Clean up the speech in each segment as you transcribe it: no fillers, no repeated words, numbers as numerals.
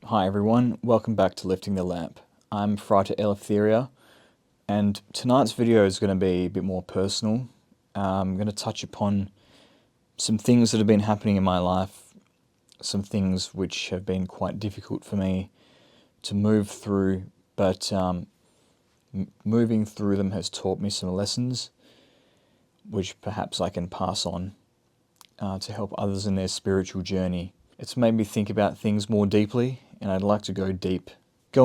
Hi everyone, welcome back to Lifting the Lamp. I'm Frater Eleftheria, and tonight's video is going to be a bit more personal. I'm going to touch upon some things that have been happening in my life, some things which have been quite difficult for me to move through, but moving through them has taught me some lessons which perhaps I can pass on to help others in their spiritual journey. It's made me think about things more deeply, and I'd like to go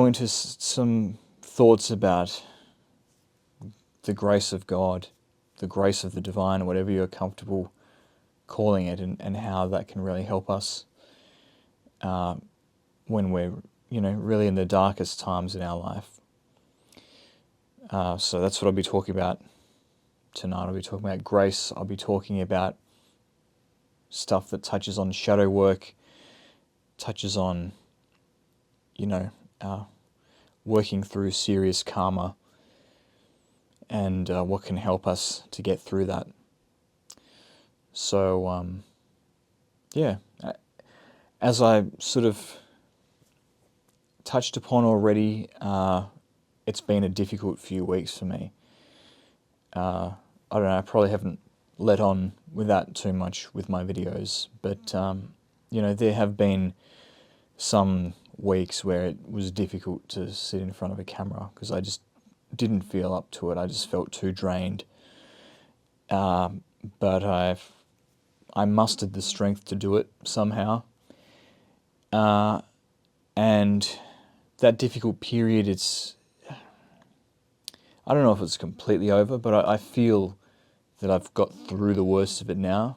into some thoughts about the grace of God, the grace of the divine, whatever you're comfortable calling it, and how that can really help us when we're, really in the darkest times in our life. So that's what I'll be talking about tonight. I'll be talking about grace. I'll be talking about stuff that touches on shadow work, touches on, working through serious karma, and what can help us to get through that. So, as I sort of touched upon already, it's been a difficult few weeks for me. I don't know, I probably haven't let on with that too much with my videos, but, there have been some weeks where it was difficult to sit in front of a camera because I just didn't feel up to it. I just felt too drained. But I mustered the strength to do it somehow. And that difficult period, I don't know if it's completely over, but I feel that I've got through the worst of it now,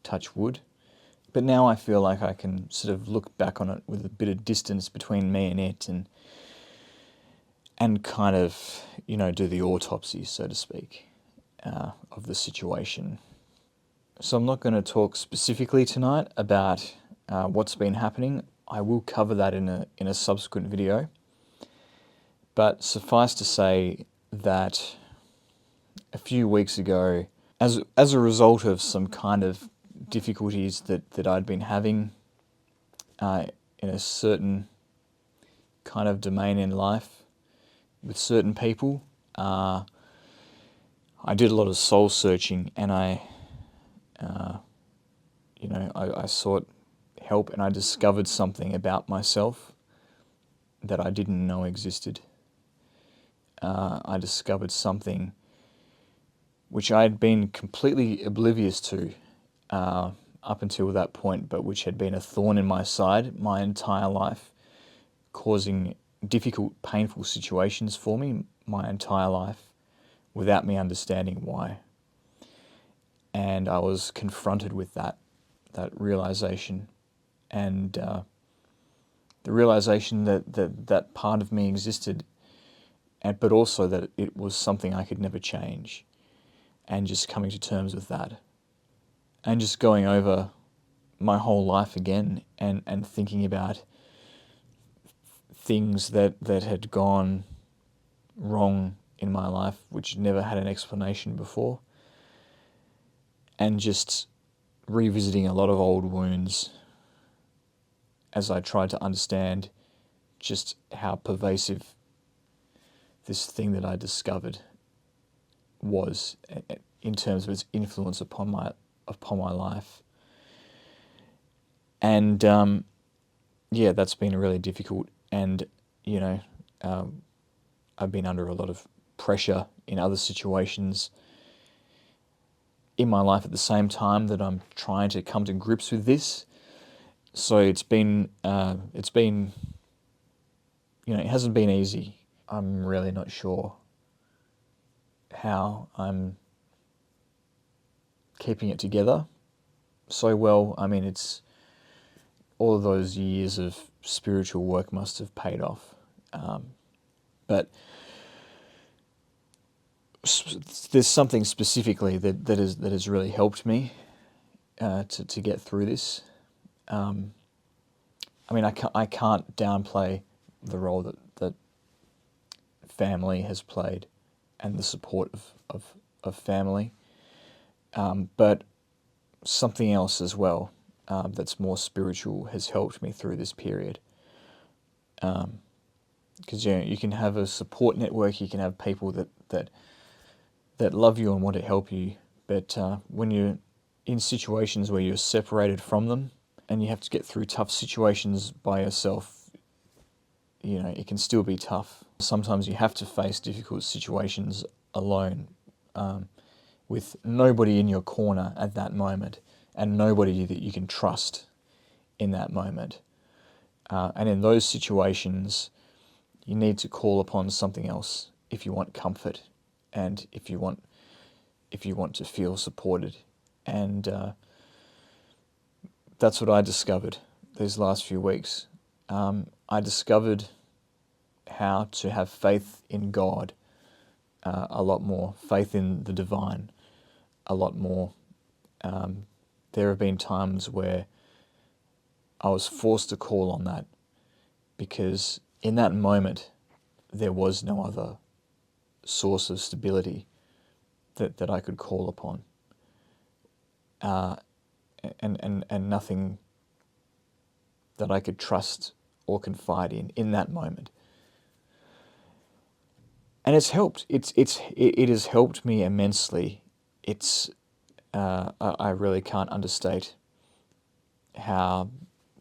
touch wood. But now I feel like I can sort of look back on it with a bit of distance between me and it, and kind of, do the autopsy, so to speak, of the situation. So I'm not going to talk specifically tonight about what's been happening. I will cover that in a subsequent video. But suffice to say that a few weeks ago, as a result of some kind of difficulties that I'd been having in a certain kind of domain in life with certain people, I did a lot of soul searching, and I sought help, and I discovered something about myself that I didn't know existed. I discovered something which I had been completely oblivious to up until that point, but which had been a thorn in my side my entire life, causing difficult, painful situations for me my entire life without me understanding why. And I was confronted with that realization, and the realization that part of me existed, but also that it was something I could never change, and just coming to terms with that, and just going over my whole life again, and thinking about things that had gone wrong in my life, which never had an explanation before, and just revisiting a lot of old wounds as I tried to understand just how pervasive this thing that I discovered was in terms of its influence upon my life. And that's been really difficult, and I've been under a lot of pressure in other situations in my life at the same time that I'm trying to come to grips with this. So it hasn't been easy. I'm really not sure how I'm keeping it together so well. I mean, it's all of those years of spiritual work must have paid off. But there's something specifically that has really helped me to get through this. I mean, I can't downplay the role that family has played, and the support of family, but something else as well that's more spiritual has helped me through this period, Because you can have a support network, you can have people that love you and want to help you, but when you're in situations where you're separated from them and you have to get through tough situations by yourself, it can still be tough. Sometimes you have to face difficult situations alone, with nobody in your corner at that moment and nobody that you can trust in that moment. And in those situations, you need to call upon something else if you want comfort and if you want to feel supported. And that's what I discovered these last few weeks. I discovered how to have faith in God a lot more, faith in the divine a lot more. There have been times where I was forced to call on that because in that moment there was no other source of stability that I could call upon, and nothing that I could trust or confide in that moment. And it's helped. It has helped me immensely. I really can't understate how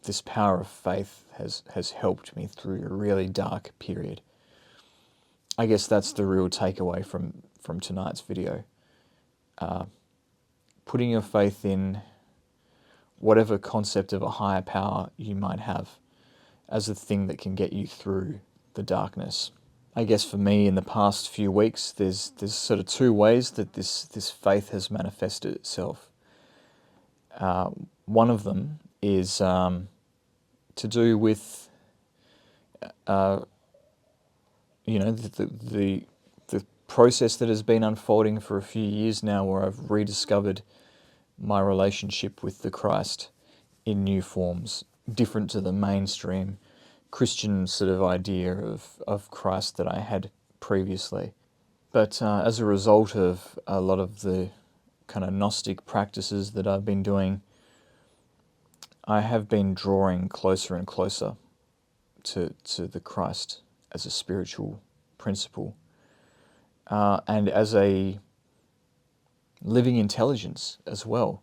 this power of faith has helped me through a really dark period. I guess that's the real takeaway from tonight's video. Putting your faith in whatever concept of a higher power you might have as a thing that can get you through the darkness. I guess for me in the past few weeks, there's sort of two ways that this faith has manifested itself. One of them is to do with the process that has been unfolding for a few years now, where I've rediscovered my relationship with the Christ in new forms, different to the mainstream Christian sort of idea of Christ that I had previously. But as a result of a lot of the kind of Gnostic practices that I've been doing, I have been drawing closer and closer to the Christ as a spiritual principle, and as a living intelligence as well,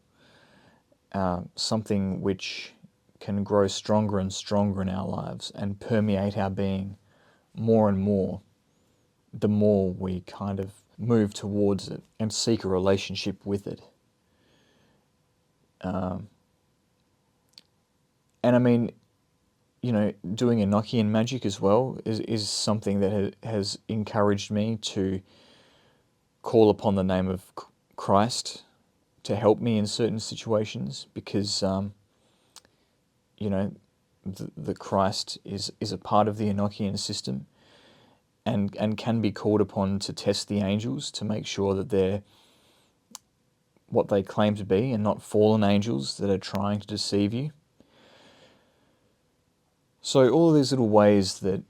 something which can grow stronger and stronger in our lives and permeate our being more and more the more we kind of move towards it and seek a relationship with it. And I mean, doing Enochian magic as well is something that has encouraged me to call upon the name of Christ to help me in certain situations, because the Christ is a part of the Enochian system and can be called upon to test the angels to make sure that they're what they claim to be and not fallen angels that are trying to deceive you. So all of these little ways that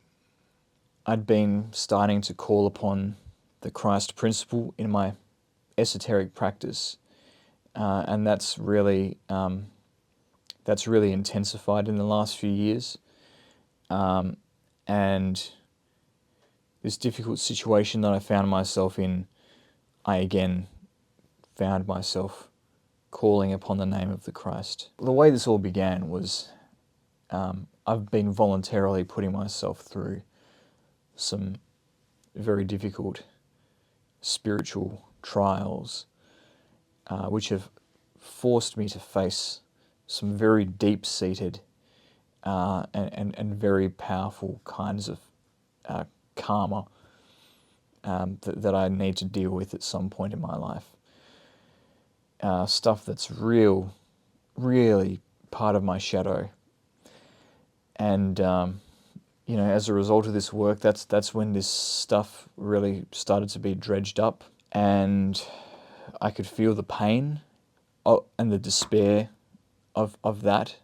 I'd been starting to call upon the Christ principle in my esoteric practice, and that's really intensified in the last few years. And this difficult situation that I found myself in, I again found myself calling upon the name of the Christ. The way this all began was I've been voluntarily putting myself through some very difficult spiritual trials, which have forced me to face some very deep-seated and very powerful kinds of karma that I need to deal with at some point in my life. Stuff that's really part of my shadow. And as a result of this work, that's when this stuff really started to be dredged up, and I could feel the pain and the despair of that,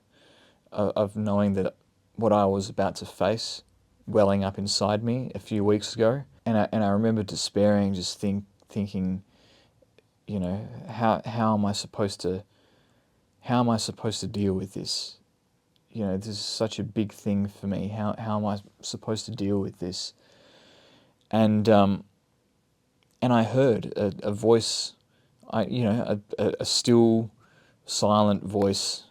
of knowing that what I was about to face welling up inside me a few weeks ago. And I remember despairing, just thinking, how am I supposed to deal with this? this is such a big thing for me. How am I supposed to deal with this? And I heard a voice, a still, silent voice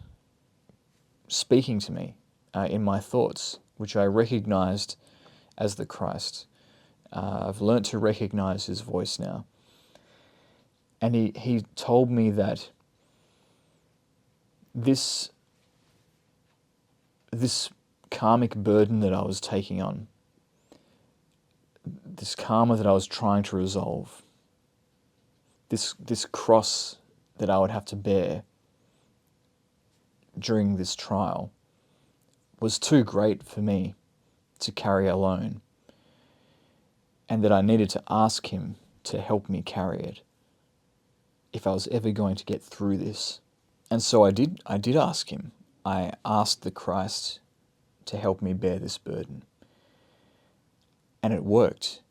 speaking to me in my thoughts, which I recognized as the Christ. I've learnt to recognize his voice now. And he told me that this karmic burden that I was taking on, this karma that I was trying to resolve, this cross that I would have to bear during this trial, was too great for me to carry alone, and that I needed to ask him to help me carry it if I was ever going to get through this. And so I did ask him. I asked the Christ to help me bear this burden. And it worked.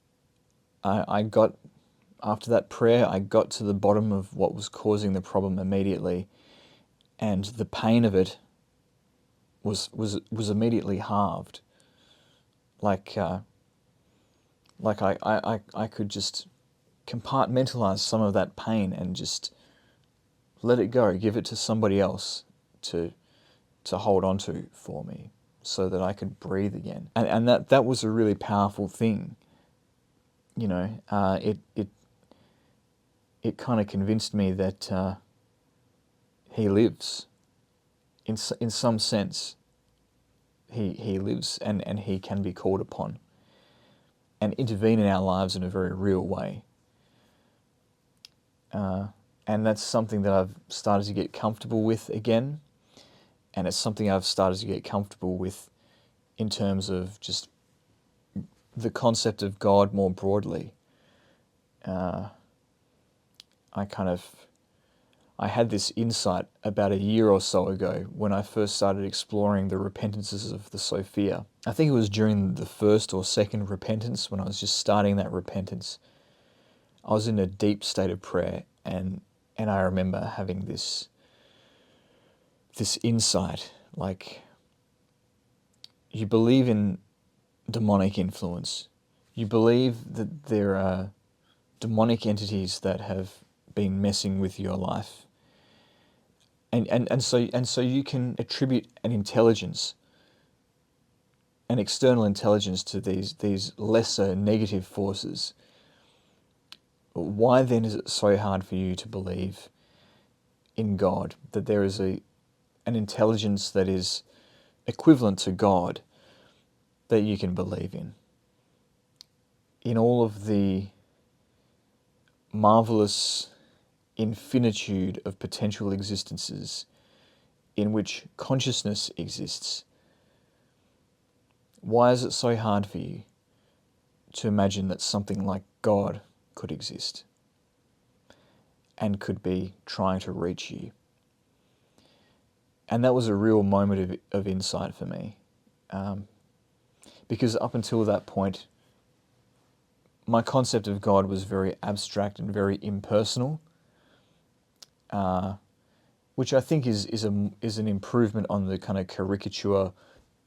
After that prayer, I got to the bottom of what was causing the problem immediately, and the pain of it was immediately halved. Like I could just compartmentalize some of that pain and just let it go, give it to somebody else to hold on to for me, so that I could breathe again. And that was a really powerful thing. It kind of convinced me that he lives. In some sense, he lives, and he can be called upon and intervene in our lives in a very real way. And that's something that I've started to get comfortable with again. And it's something I've started to get comfortable with in terms of just the concept of God more broadly. I had this insight about a year or so ago when I first started exploring the repentances of the Sophia. I think it was during the first or second repentance, when I was just starting that repentance. I was in a deep state of prayer, and I remember having this insight, like, you believe in demonic influence. You believe that there are demonic entities that have been messing with your life. And so you can attribute an intelligence, an external intelligence, to these lesser negative forces. Why then is it so hard for you to believe in God, that there is an intelligence that is equivalent to God that you can believe in all of the marvelous infinitude of potential existences in which consciousness exists? Why is it so hard for you to imagine that something like God could exist and could be trying to reach you? And that was a real moment of insight for me, because up until that point, my concept of God was very abstract and very impersonal, which I think is an improvement on the kind of caricature,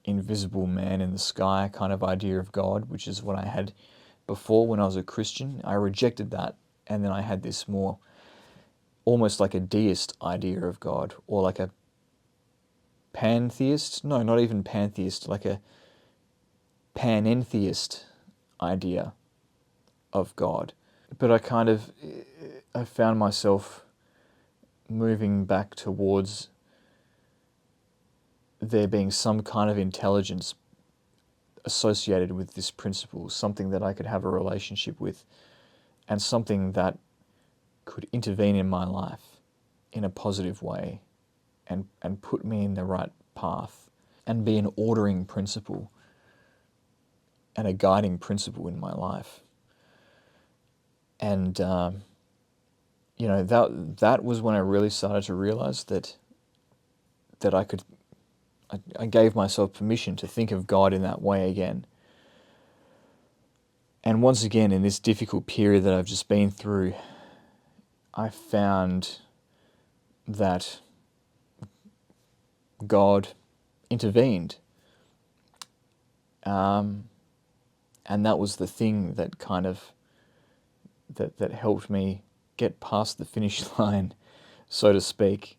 invisible man in the sky kind of idea of God, which is what I had before when I was a Christian. I rejected that, and then I had this more, almost like a deist idea of God, or like a pantheist, no, not even pantheist, like a panentheist idea of God. But I found myself moving back towards there being some kind of intelligence associated with this principle, something that I could have a relationship with, and something that could intervene in my life in a positive way and put me in the right path and be an ordering principle and a guiding principle in my life. And that was when I really started to realize that I gave myself permission to think of God in that way again. And once again, in this difficult period that I've just been through, I found that God intervened. And that was the thing that kind of, that helped me get past the finish line, so to speak.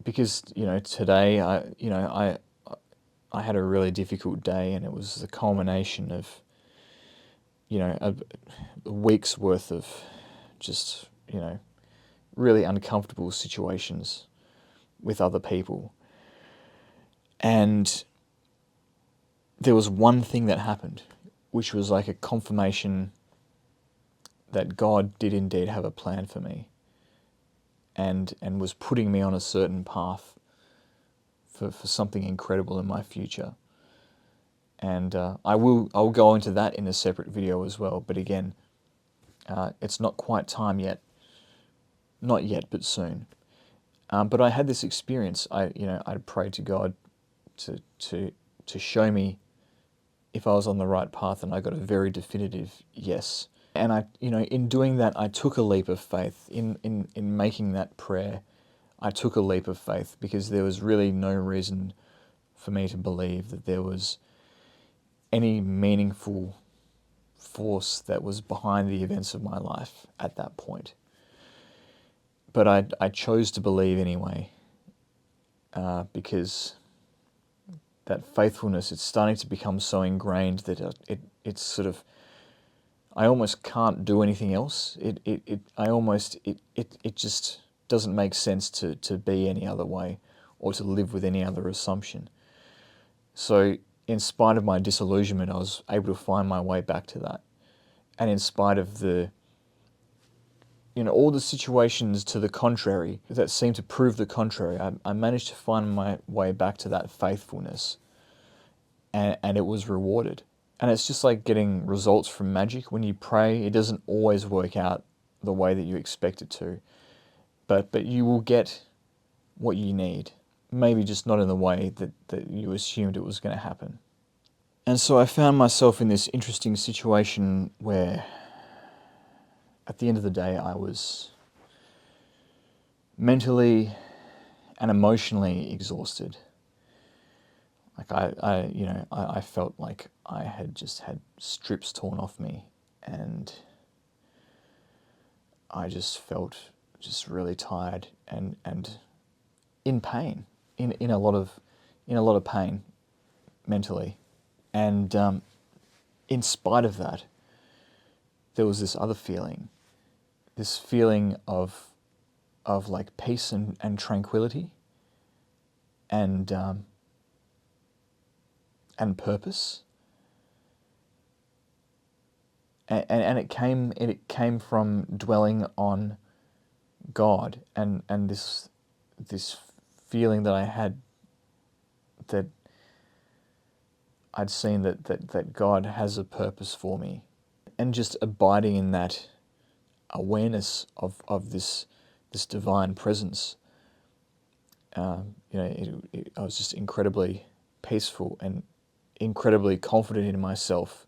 Because, today I had a really difficult day, and it was the culmination of, a week's worth of just, really uncomfortable situations with other people. And there was one thing that happened, which was like a confirmation that God did indeed have a plan for me, and was putting me on a certain path for something incredible in my future. And I'll go into that in a separate video as well. But again, it's not quite time yet. Not yet, but soon. But I had this experience. I prayed to God to show me if I was on the right path, and I got a very definitive yes. And in doing that, I took a leap of faith. In making that prayer, I took a leap of faith, because there was really no reason for me to believe that there was any meaningful force that was behind the events of my life at that point. But I chose to believe anyway, because that faithfulness, it's starting to become so ingrained that it's sort of, I almost can't do anything else. It just doesn't make sense to be any other way, or to live with any other assumption. So in spite of my disillusionment, I was able to find my way back to that. And in spite of all the situations to the contrary that seem to prove the contrary, I managed to find my way back to that faithfulness, and it was rewarded. And it's just like getting results from magic. When you pray, it doesn't always work out the way that you expect it to, but you will get what you need. Maybe just not in the way that you assumed it was going to happen. And so I found myself in this interesting situation where, at the end of the day, I was mentally and emotionally exhausted. Like I felt like I had just had strips torn off me, and I just felt just really tired and in pain, in a lot of pain mentally. And in spite of that, there was this other feeling, this feeling of like peace and tranquility and purpose. And it came from dwelling on God, and this feeling that I had, that I'd seen that God has a purpose for me, and just abiding in that awareness of this divine presence. I was just incredibly peaceful and incredibly confident in myself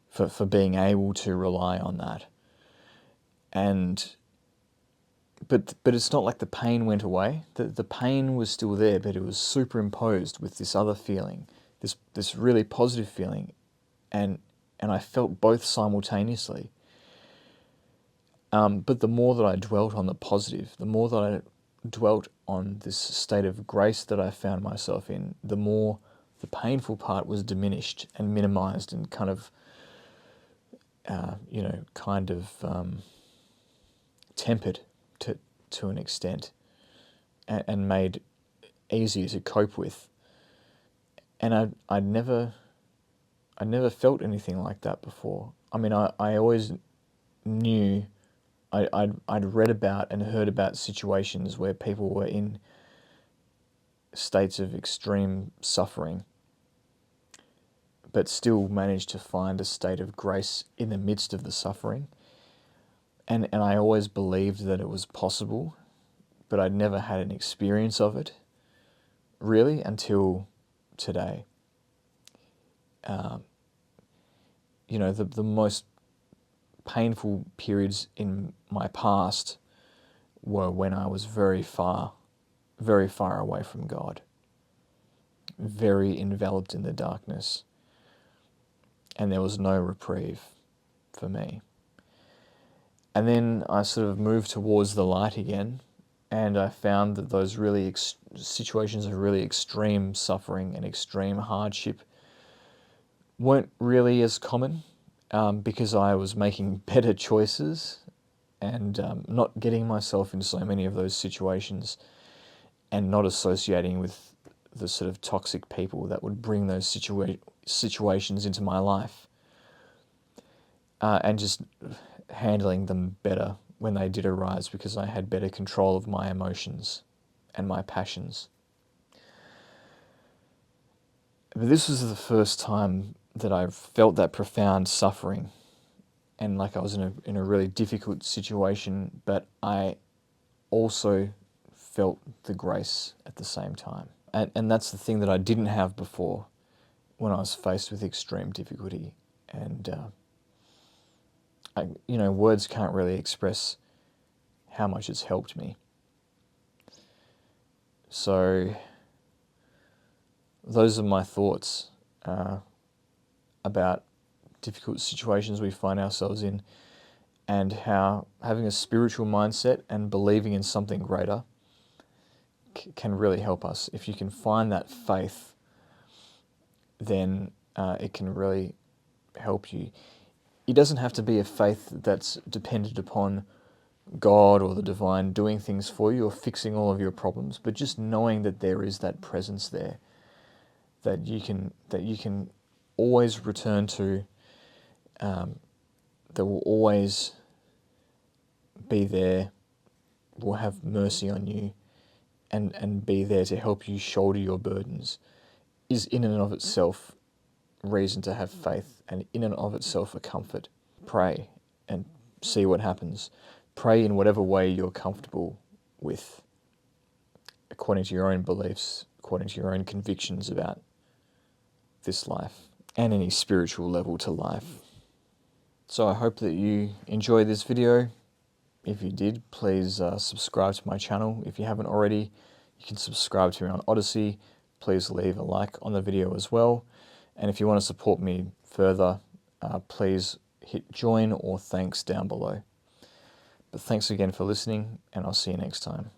for being able to rely on that. But it's not like the pain went away. The pain was still there, but it was superimposed with this other feeling, this really positive feeling, and I felt both simultaneously. But the more that I dwelt on the positive, the more that I dwelt on this state of grace that I found myself in, the more the painful part was diminished and minimized and kind of tempered to an extent, and made easier to cope with. And I never felt anything like that before. I mean, I always knew, I'd read about and heard about situations where people were in states of extreme suffering, but still managed to find a state of grace in the midst of the suffering. And I always believed that it was possible, but I'd never had an experience of it, really, until today. The most painful periods in my past were when I was very far very far away from God, very enveloped in the darkness, and there was no reprieve for me. And then I sort of moved towards the light again, and I found that those really situations of really extreme suffering and extreme hardship weren't really as common, because I was making better choices and not getting myself in so many of those situations, and not associating with the sort of toxic people that would bring those situations into my life, and just handling them better when they did arise, because I had better control of my emotions and my passions. But this was the first time that I felt that profound suffering, and like I was in a really difficult situation, but I also felt the grace at the same time. And that's the thing that I didn't have before when I was faced with extreme difficulty. And, words can't really express how much it's helped me. So those are my thoughts about difficult situations we find ourselves in, and how having a spiritual mindset and believing in something greater can really help us. If you can find that faith, then it can really help you. It doesn't have to be a faith that's dependent upon God or the divine doing things for you or fixing all of your problems, but just knowing that there is that presence there that you can always return to, that will always be there, will have mercy on you, and be there to help you shoulder your burdens, is in and of itself reason to have faith, and in and of itself a comfort. Pray and see what happens. Pray in whatever way you're comfortable with, according to your own beliefs, according to your own convictions about this life and any spiritual level to life. So I hope that you enjoyed this video. If you did, please subscribe to my channel. If you haven't already, you can subscribe to me on Odyssey. Please leave a like on the video as well. And if you want to support me further, please hit join or thanks down below. But thanks again for listening, and I'll see you next time.